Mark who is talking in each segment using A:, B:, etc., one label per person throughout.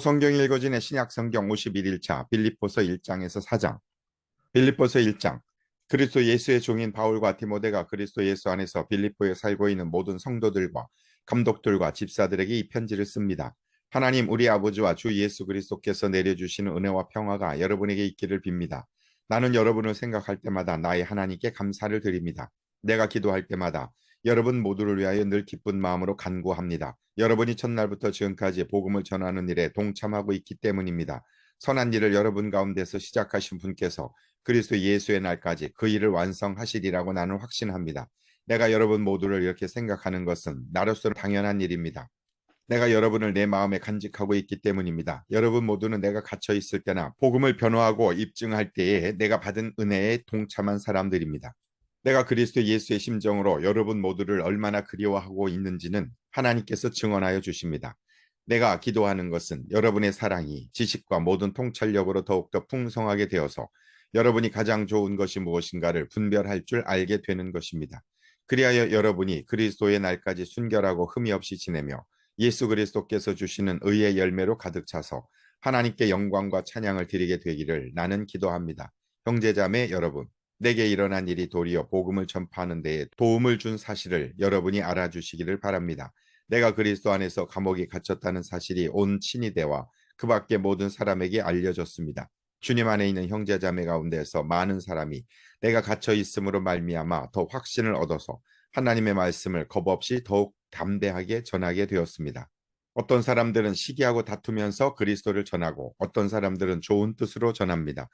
A: 성경이 읽어지는 신약 성경 51일차 빌립보서 1장에서 4장. 빌립보서 1장. 그리스도 예수의 종인 바울과 디모데가 그리스도 예수 안에서 빌립보에 살고 있는 모든 성도들과 감독들과 집사들에게 이 편지를 씁니다. 하나님 우리 아버지와 주 예수 그리스도께서 내려주시는 은혜와 평화가 여러분에게 있기를 빕니다. 나는 여러분을 생각할 때마다 나의 하나님께 감사를 드립니다. 내가 기도할 때마다 여러분 모두를 위하여 늘 기쁜 마음으로 간구합니다. 여러분이 첫날부터 지금까지 복음을 전하는 일에 동참하고 있기 때문입니다. 선한 일을 여러분 가운데서 시작하신 분께서 그리스도 예수의 날까지 그 일을 완성하시리라고 나는 확신합니다. 내가 여러분 모두를 이렇게 생각하는 것은 나로서는 당연한 일입니다. 내가 여러분을 내 마음에 간직하고 있기 때문입니다. 여러분 모두는 내가 갇혀 있을 때나 복음을 변호하고 입증할 때에 내가 받은 은혜에 동참한 사람들입니다. 내가 그리스도 예수의 심정으로 여러분 모두를 얼마나 그리워하고 있는지는 하나님께서 증언하여 주십니다. 내가 기도하는 것은 여러분의 사랑이 지식과 모든 통찰력으로 더욱더 풍성하게 되어서 여러분이 가장 좋은 것이 무엇인가를 분별할 줄 알게 되는 것입니다. 그리하여 여러분이 그리스도의 날까지 순결하고 흠이 없이 지내며 예수 그리스도께서 주시는 의의 열매로 가득 차서 하나님께 영광과 찬양을 드리게 되기를 나는 기도합니다. 형제자매 여러분, 내게 일어난 일이 도리어 복음을 전파하는 데에 도움을 준 사실을 여러분이 알아주시기를 바랍니다. 내가 그리스도 안에서 감옥에 갇혔다는 사실이 온 친위대와 그 밖의 모든 사람에게 알려졌습니다. 주님 안에 있는 형제자매 가운데서 많은 사람이 내가 갇혀 있음으로 말미암아 더 확신을 얻어서 하나님의 말씀을 겁없이 더욱 담대하게 전하게 되었습니다. 어떤 사람들은 시기하고 다투면서 그리스도를 전하고 어떤 사람들은 좋은 뜻으로 전합니다.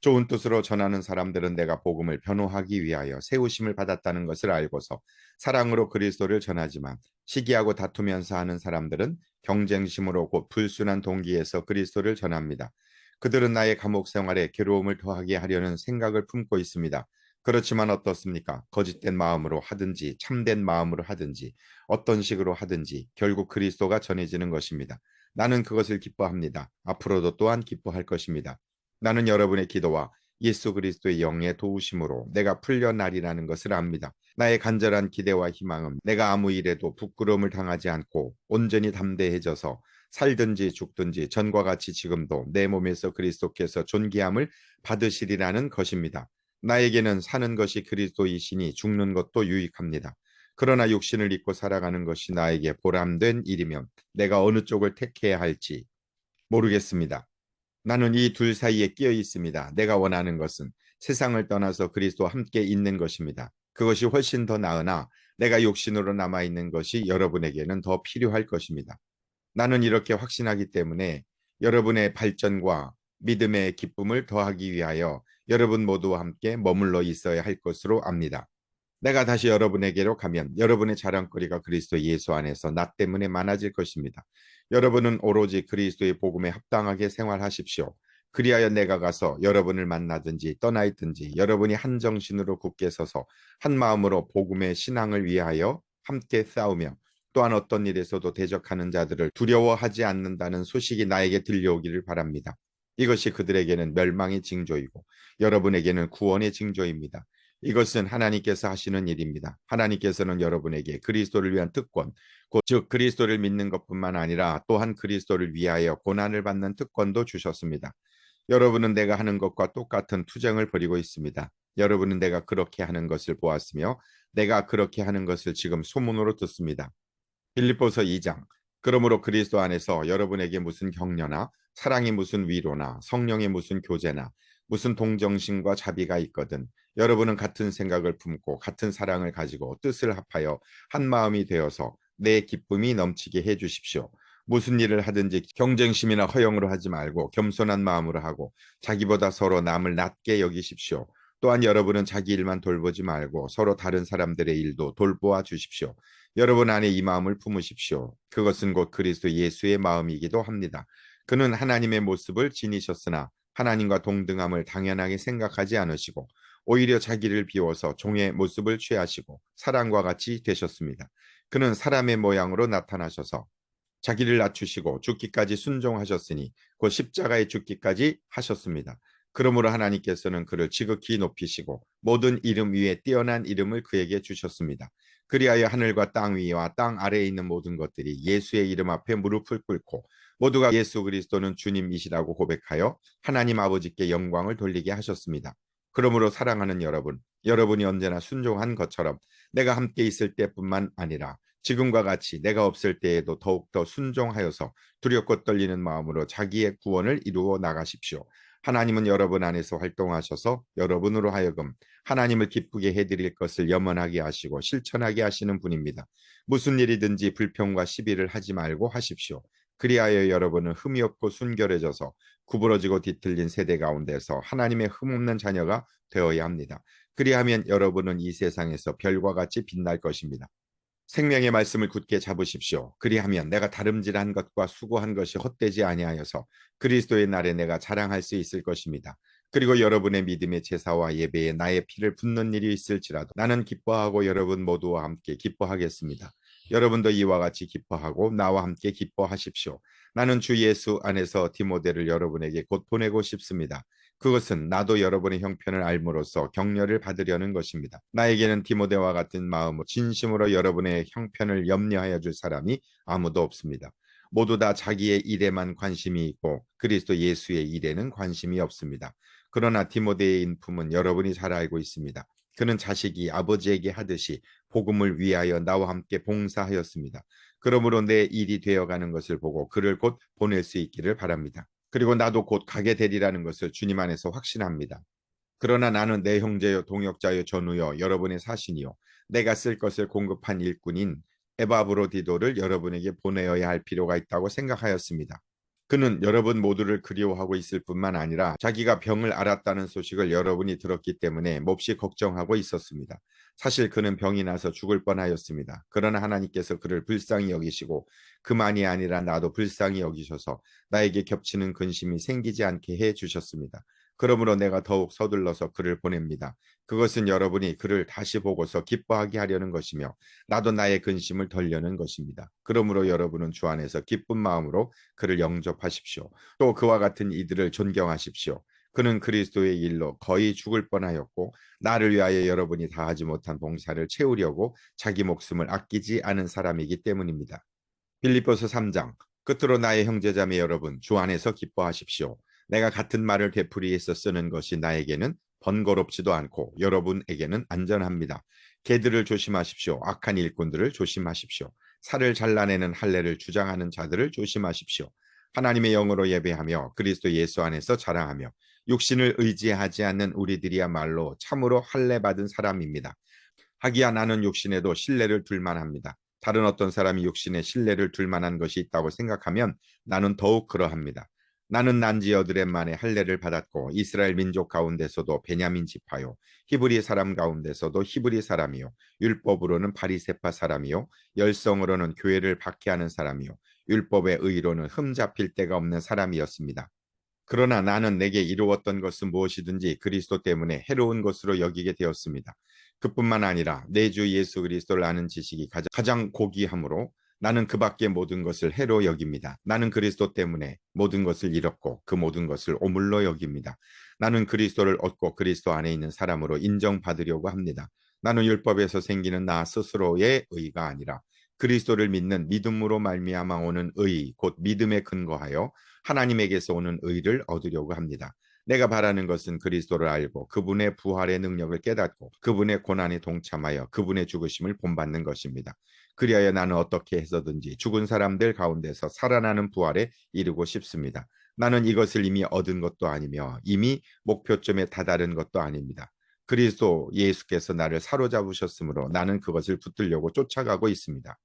A: 좋은 뜻으로 전하는 사람들은 내가 복음을 변호하기 위하여 세우심을 받았다는 것을 알고서 사랑으로 그리스도를 전하지만 시기하고 다투면서 하는 사람들은 경쟁심으로 곧 불순한 동기에서 그리스도를 전합니다. 그들은 나의 감옥 생활에 괴로움을 더하게 하려는 생각을 품고 있습니다. 그렇지만 어떻습니까? 거짓된 마음으로 하든지 참된 마음으로 하든지 어떤 식으로 하든지 결국 그리스도가 전해지는 것입니다. 나는 그것을 기뻐합니다. 앞으로도 또한 기뻐할 것입니다. 나는 여러분의 기도와 예수 그리스도의 영의 도우심으로 내가 풀려나리라는 것을 압니다. 나의 간절한 기대와 희망은 내가 아무 일에도 부끄러움을 당하지 않고 온전히 담대해져서 살든지 죽든지 전과 같이 지금도 내 몸에서 그리스도께서 존귀함을 받으시리라는 것입니다. 나에게는 사는 것이 그리스도이시니 죽는 것도 유익합니다. 그러나 육신을 입고 살아가는 것이 나에게 보람된 일이면 내가 어느 쪽을 택해야 할지 모르겠습니다. 나는 이 둘 사이에 끼어 있습니다. 내가 원하는 것은 세상을 떠나서 그리스도와 함께 있는 것입니다. 그것이 훨씬 더 나으나 내가 육신으로 남아있는 것이 여러분에게는 더 필요할 것입니다. 나는 이렇게 확신하기 때문에 여러분의 발전과 믿음의 기쁨을 더하기 위하여 여러분 모두와 함께 머물러 있어야 할 것으로 압니다. 내가 다시 여러분에게로 가면 여러분의 자랑거리가 그리스도 예수 안에서 나 때문에 많아질 것입니다. 여러분은 오로지 그리스도의 복음에 합당하게 생활하십시오. 그리하여 내가 가서 여러분을 만나든지 떠나 있든지 여러분이 한 정신으로 굳게 서서 한 마음으로 복음의 신앙을 위하여 함께 싸우며 또한 어떤 일에서도 대적하는 자들을 두려워하지 않는다는 소식이 나에게 들려오기를 바랍니다. 이것이 그들에게는 멸망의 징조이고 여러분에게는 구원의 징조입니다. 이것은 하나님께서 하시는 일입니다. 하나님께서는 여러분에게 그리스도를 위한 특권, 즉 그리스도를 믿는 것뿐만 아니라 또한 그리스도를 위하여 고난을 받는 특권도 주셨습니다. 여러분은 내가 하는 것과 똑같은 투쟁을 벌이고 있습니다. 여러분은 내가 그렇게 하는 것을 보았으며 내가 그렇게 하는 것을 지금 소문으로 듣습니다. 빌립보서 2장. 그러므로 그리스도 안에서 여러분에게 무슨 격려나 사랑이 무슨 위로나 성령의 무슨 교제나 무슨 동정심과 자비가 있거든 여러분은 같은 생각을 품고 같은 사랑을 가지고 뜻을 합하여 한 마음이 되어서 내 기쁨이 넘치게 해 주십시오. 무슨 일을 하든지 경쟁심이나 허영으로 하지 말고 겸손한 마음으로 하고 자기보다 서로 남을 낮게 여기십시오. 또한 여러분은 자기 일만 돌보지 말고 서로 다른 사람들의 일도 돌보아 주십시오. 여러분 안에 이 마음을 품으십시오. 그것은 곧 그리스도 예수의 마음이기도 합니다. 그는 하나님의 모습을 지니셨으나 하나님과 동등함을 당연하게 생각하지 않으시고 오히려 자기를 비워서 종의 모습을 취하시고 사람과 같이 되셨습니다. 그는 사람의 모양으로 나타나셔서 자기를 낮추시고 죽기까지 순종하셨으니 곧 십자가의 죽기까지 하셨습니다. 그러므로 하나님께서는 그를 지극히 높이시고 모든 이름 위에 뛰어난 이름을 그에게 주셨습니다. 그리하여 하늘과 땅 위와 땅 아래에 있는 모든 것들이 예수의 이름 앞에 무릎을 꿇고 모두가 예수 그리스도는 주님이시라고 고백하여 하나님 아버지께 영광을 돌리게 하셨습니다. 그러므로 사랑하는 여러분, 여러분이 언제나 순종한 것처럼 내가 함께 있을 때뿐만 아니라 지금과 같이 내가 없을 때에도 더욱더 순종하여서 두렵고 떨리는 마음으로 자기의 구원을 이루어 나가십시오. 하나님은 여러분 안에서 활동하셔서 여러분으로 하여금 하나님을 기쁘게 해드릴 것을 염원하게 하시고 실천하게 하시는 분입니다. 무슨 일이든지 불평과 시비를 하지 말고 하십시오. 그리하여 여러분은 흠이 없고 순결해져서 구부러지고 뒤틀린 세대 가운데서 하나님의 흠없는 자녀가 되어야 합니다. 그리하면 여러분은 이 세상에서 별과 같이 빛날 것입니다. 생명의 말씀을 굳게 잡으십시오. 그리하면 내가 다름질한 것과 수고한 것이 헛되지 아니하여서 그리스도의 날에 내가 자랑할 수 있을 것입니다. 그리고 여러분의 믿음의 제사와 예배에 나의 피를 붓는 일이 있을지라도 나는 기뻐하고 여러분 모두와 함께 기뻐하겠습니다. 여러분도 이와 같이 기뻐하고 나와 함께 기뻐하십시오. 나는 주 예수 안에서 디모데를 여러분에게 곧 보내고 싶습니다. 그것은 나도 여러분의 형편을 알므로써 격려를 받으려는 것입니다. 나에게는 디모데와 같은 마음으로 진심으로 여러분의 형편을 염려하여 줄 사람이 아무도 없습니다. 모두 다 자기의 일에만 관심이 있고 그리스도 예수의 일에는 관심이 없습니다. 그러나 디모데의 인품은 여러분이 잘 알고 있습니다. 그는 자식이 아버지에게 하듯이 복음을 위하여 나와 함께 봉사하였습니다. 그러므로 내 일이 되어가는 것을 보고 그를 곧 보낼 수 있기를 바랍니다. 그리고 나도 곧 가게 되리라는 것을 주님 안에서 확신합니다. 그러나 나는 내 형제요 동역자요 전우요 여러분의 사신이요 내가 쓸 것을 공급한 일꾼인 에바브로디도를 여러분에게 보내어야 할 필요가 있다고 생각하였습니다. 그는 여러분 모두를 그리워하고 있을 뿐만 아니라 자기가 병을 앓았다는 소식을 여러분이 들었기 때문에 몹시 걱정하고 있었습니다. 사실 그는 병이 나서 죽을 뻔하였습니다. 그러나 하나님께서 그를 불쌍히 여기시고 그만이 아니라 나도 불쌍히 여기셔서 나에게 겹치는 근심이 생기지 않게 해 주셨습니다. 그러므로 내가 더욱 서둘러서 그를 보냅니다. 그것은 여러분이 그를 다시 보고서 기뻐하게 하려는 것이며 나도 나의 근심을 덜려는 것입니다. 그러므로 여러분은 주 안에서 기쁜 마음으로 그를 영접하십시오. 또 그와 같은 이들을 존경하십시오. 그는 그리스도의 일로 거의 죽을 뻔하였고 나를 위하여 여러분이 다하지 못한 봉사를 채우려고 자기 목숨을 아끼지 않은 사람이기 때문입니다. 빌립보서 3장. 끝으로 나의 형제자매 여러분 주 안에서 기뻐하십시오. 내가 같은 말을 되풀이해서 쓰는 것이 나에게는 번거롭지도 않고 여러분에게는 안전합니다. 개들을 조심하십시오. 악한 일꾼들을 조심하십시오. 살을 잘라내는 할례를 주장하는 자들을 조심하십시오. 하나님의 영으로 예배하며 그리스도 예수 안에서 자랑하며 육신을 의지하지 않는 우리들이야말로 참으로 할례 받은 사람입니다. 하기야 나는 육신에도 신뢰를 둘 만합니다. 다른 어떤 사람이 육신에 신뢰를 둘 만한 것이 있다고 생각하면 나는 더욱 그러합니다. 나는 난지여드렛만에 할례를 받았고 이스라엘 민족 가운데서도 베냐민 지파요 히브리 사람 가운데서도 히브리 사람이요 율법으로는 바리새파 사람이요 열성으로는 교회를 박해하는 사람이요 율법의 의로는 흠잡힐 데가 없는 사람이었습니다. 그러나 나는 내게 이루었던 것은 무엇이든지 그리스도 때문에 해로운 것으로 여기게 되었습니다. 그뿐만 아니라 내 주 예수 그리스도를 아는 지식이 가장 고귀하므로 나는 그 밖의 모든 것을 해로 여깁니다. 나는 그리스도 때문에 모든 것을 잃었고 그 모든 것을 오물로 여깁니다. 나는 그리스도를 얻고 그리스도 안에 있는 사람으로 인정받으려고 합니다. 나는 율법에서 생기는 나 스스로의 의가 아니라 그리스도를 믿는 믿음으로 말미암아 오는 의, 곧 믿음에 근거하여 하나님에게서 오는 의를 얻으려고 합니다. 내가 바라는 것은 그리스도를 알고 그분의 부활의 능력을 깨닫고 그분의 고난에 동참하여 그분의 죽으심을 본받는 것입니다. 그리하여 나는 어떻게 해서든지 죽은 사람들 가운데서 살아나는 부활에 이르고 싶습니다. 나는 이것을 이미 얻은 것도 아니며 이미 목표점에 다다른 것도 아닙니다. 그리스도 예수께서 나를 사로잡으셨으므로 나는 그것을 붙들려고 쫓아가고 있습니다.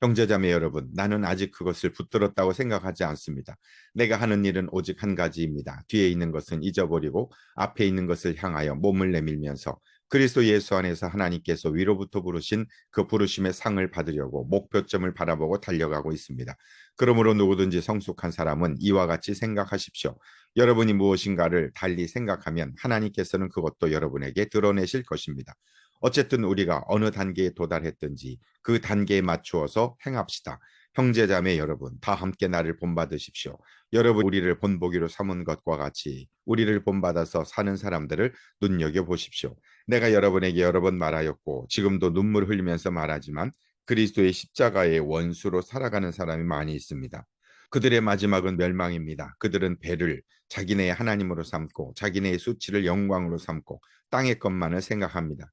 A: 형제자매 여러분, 나는 아직 그것을 붙들었다고 생각하지 않습니다. 내가 하는 일은 오직 한 가지입니다. 뒤에 있는 것은 잊어버리고 앞에 있는 것을 향하여 몸을 내밀면서 그리스도 예수 안에서 하나님께서 위로부터 부르신 그 부르심의 상을 받으려고 목표점을 바라보고 달려가고 있습니다. 그러므로 누구든지 성숙한 사람은 이와 같이 생각하십시오. 여러분이 무엇인가를 달리 생각하면 하나님께서는 그것도 여러분에게 드러내실 것입니다. 어쨌든 우리가 어느 단계에 도달했든지 그 단계에 맞추어서 행합시다. 형제자매 여러분, 다 함께 나를 본받으십시오. 여러분 우리를 본보기로 삼은 것과 같이 우리를 본받아서 사는 사람들을 눈여겨보십시오. 내가 여러분에게 여러 번 말하였고 지금도 눈물 흘리면서 말하지만 그리스도의 십자가의 원수로 살아가는 사람이 많이 있습니다. 그들의 마지막은 멸망입니다. 그들은 배를 자기네의 하나님으로 삼고 자기네의 수치를 영광으로 삼고 땅의 것만을 생각합니다.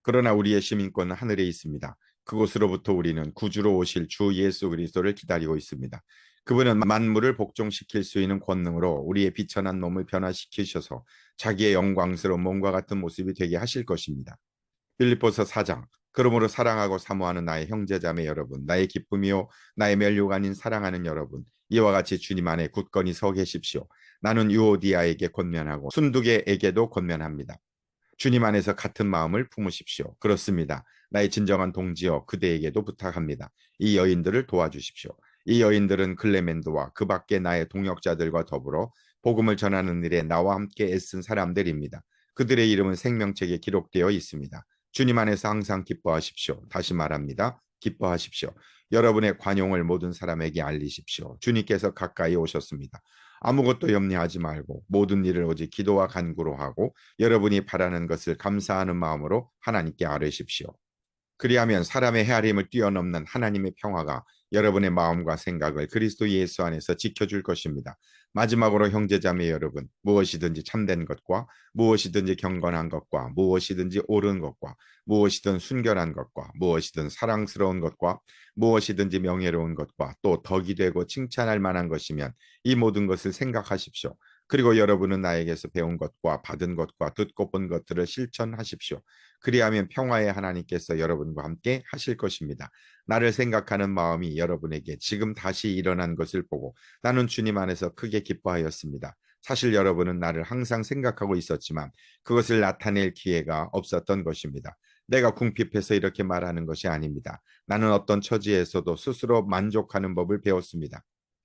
A: 그러나 우리의 시민권은 하늘에 있습니다. 그곳으로부터 우리는 구주로 오실 주 예수 그리스도를 기다리고 있습니다. 그분은 만물을 복종시킬 수 있는 권능으로 우리의 비천한 몸을 변화시키셔서 자기의 영광스러운 몸과 같은 모습이 되게 하실 것입니다. 빌립보서 4장. 그러므로 사랑하고 사모하는 나의 형제자매 여러분, 나의 기쁨이요 나의 멸류가 아닌 사랑하는 여러분, 이와 같이 주님 안에 굳건히 서 계십시오. 나는 유오디아에게 권면하고 순두계에게도 권면합니다. 주님 안에서 같은 마음을 품으십시오. 그렇습니다. 나의 진정한 동지여 그대에게도 부탁합니다. 이 여인들을 도와주십시오. 이 여인들은 클레멘도와 그 밖에 나의 동역자들과 더불어 복음을 전하는 일에 나와 함께 애쓴 사람들입니다. 그들의 이름은 생명책에 기록되어 있습니다. 주님 안에서 항상 기뻐하십시오. 다시 말합니다. 기뻐하십시오. 여러분의 관용을 모든 사람에게 알리십시오. 주님께서 가까이 오셨습니다. 아무것도 염려하지 말고 모든 일을 오직 기도와 간구로 하고 여러분이 바라는 것을 감사하는 마음으로 하나님께 아뢰십시오. 그리하면 사람의 헤아림을 뛰어넘는 하나님의 평화가 여러분의 마음과 생각을 그리스도 예수 안에서 지켜줄 것입니다. 마지막으로 형제자매 여러분, 무엇이든지 참된 것과 무엇이든지 경건한 것과 무엇이든지 옳은 것과 무엇이든 순결한 것과 무엇이든 사랑스러운 것과 무엇이든지 명예로운 것과 또 덕이 되고 칭찬할 만한 것이면 이 모든 것을 생각하십시오. 그리고 여러분은 나에게서 배운 것과 받은 것과 듣고 본 것들을 실천하십시오. 그리하면 평화의 하나님께서 여러분과 함께 하실 것입니다. 나를 생각하는 마음이 여러분에게 지금 다시 일어난 것을 보고 나는 주님 안에서 크게 기뻐하였습니다. 사실 여러분은 나를 항상 생각하고 있었지만 그것을 나타낼 기회가 없었던 것입니다. 내가 궁핍해서 이렇게 말하는 것이 아닙니다. 나는 어떤 처지에서도 스스로 만족하는 법을 배웠습니다.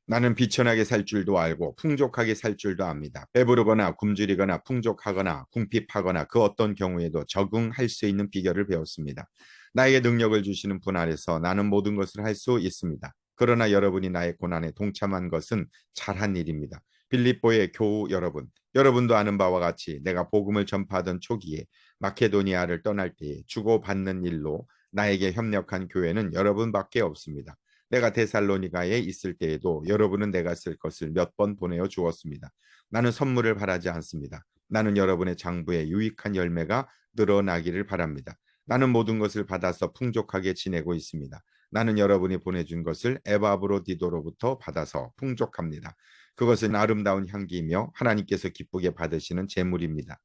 A: 나는 비천하게 살 줄도 알고 풍족하게 살 줄도 압니다. 배부르거나 굶주리거나 풍족하거나 궁핍하거나 그 어떤 경우에도 적응할 수 있는 비결을 배웠습니다. 나에게 능력을 주시는 분 아래서 나는 모든 것을 할 수 있습니다. 그러나 여러분이 나의 고난에 동참한 것은 잘한 일입니다. 빌립보의 교우 여러분, 여러분도 아는 바와 같이 내가 복음을 전파하던 초기에 마케도니아를 떠날 때에 주고받는 일로 나에게 협력한 교회는 여러분밖에 없습니다. 내가 데살로니가에 있을 때에도 여러분은 내가 쓸 것을 몇 번 보내어 주었습니다. 나는 선물을 바라지 않습니다. 나는 여러분의 장부에 유익한 열매가 늘어나기를 바랍니다. 나는 모든 것을 받아서 풍족하게 지내고 있습니다. 나는 여러분이 보내준 것을 에바브로디도로부터 받아서 풍족합니다. 그것은 아름다운 향기이며 하나님께서 기쁘게 받으시는 제물입니다.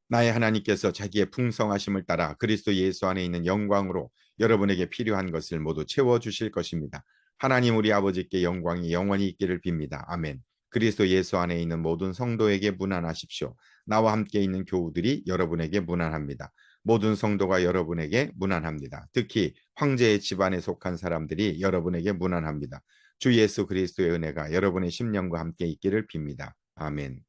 A: 나의 하나님께서 자기의 풍성하심을 따라 그리스도 예수 안에 있는 영광으로 여러분에게 필요한 것을 모두 채워주실 것입니다. 하나님 우리 아버지께 영광이 영원히 있기를 빕니다. 아멘. 그리스도 예수 안에 있는 모든 성도에게 문안하십시오. 나와 함께 있는 교우들이 여러분에게 문안합니다. 모든 성도가 여러분에게 문안합니다. 특히 황제의 집안에 속한 사람들이 여러분에게 문안합니다. 주 예수 그리스도의 은혜가 여러분의 심령과 함께 있기를 빕니다. 아멘.